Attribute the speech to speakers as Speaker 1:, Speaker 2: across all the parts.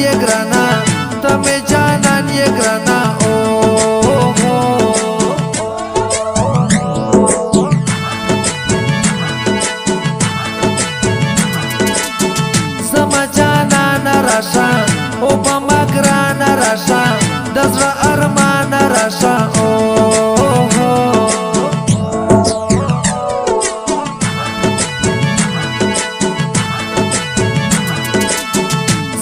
Speaker 1: ye grana tame janan ye grana zama janan rasha o bama grana rasha dazra arman rasha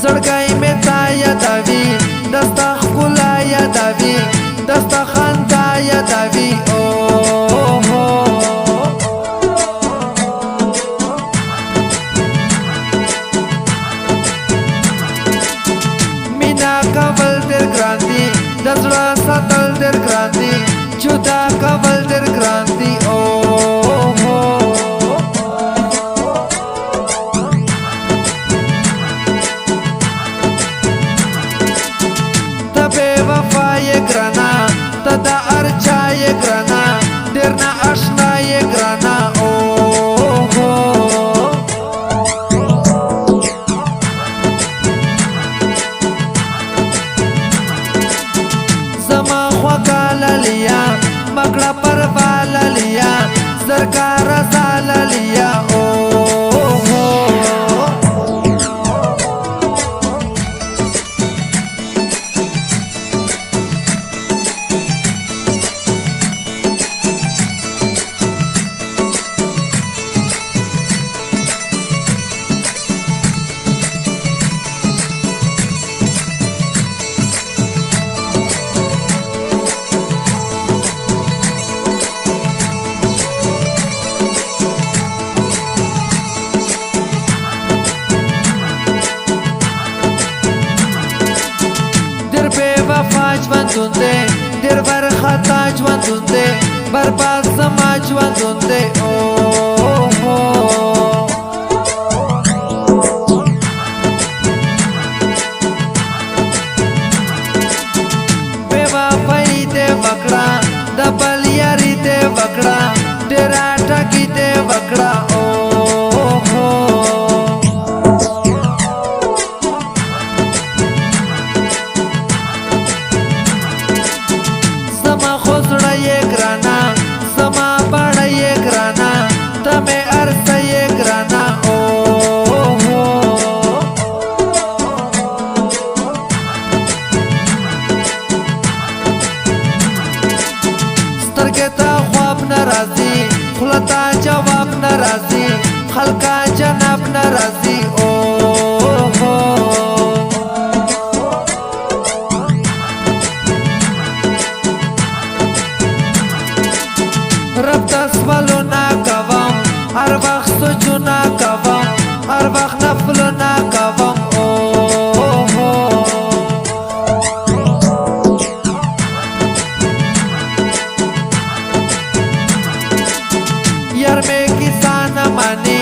Speaker 1: زړګی مې تا یادوي دستا ښکلا یادوي دستا خندا یادوي مینا کول ډېر ګران دي د زړه ساتل ډېر ګران دي جدا کول ډېر ګران دي grana tada archa ye grana derna ashna ye grana zama khwakala liya makla parvala liya sarkar sala liya ژوندون دی ډېر وارخطا ژوندون دی برباد زما ژوندون دی بې وفایي دې وکړه د بل یاري دې وکړه ډېره ټکي دې وکړه خلتا جواب ناراضی خلقا جناب ناراضی رب تسوالو نا کوام هر وقت سوچو نا کوام هر وقت نفلو نا کوام यार में किसान मानी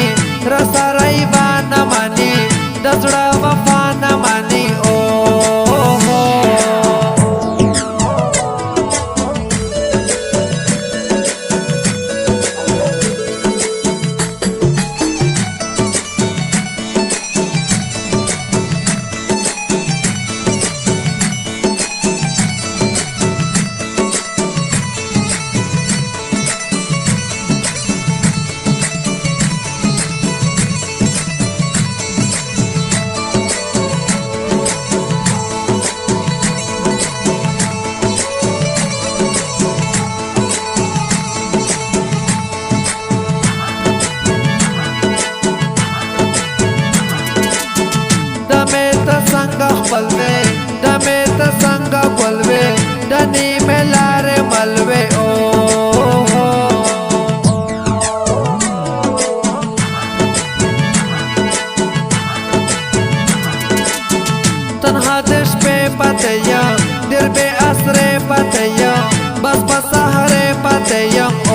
Speaker 1: रसाराई बान मानी दसड़ा वफा न मानी खपलवे दमे त संग खपलवे दनी में लारे मलवे तन्हा देश पे पतया दिल पे असरे पतया बस बस हरे पतया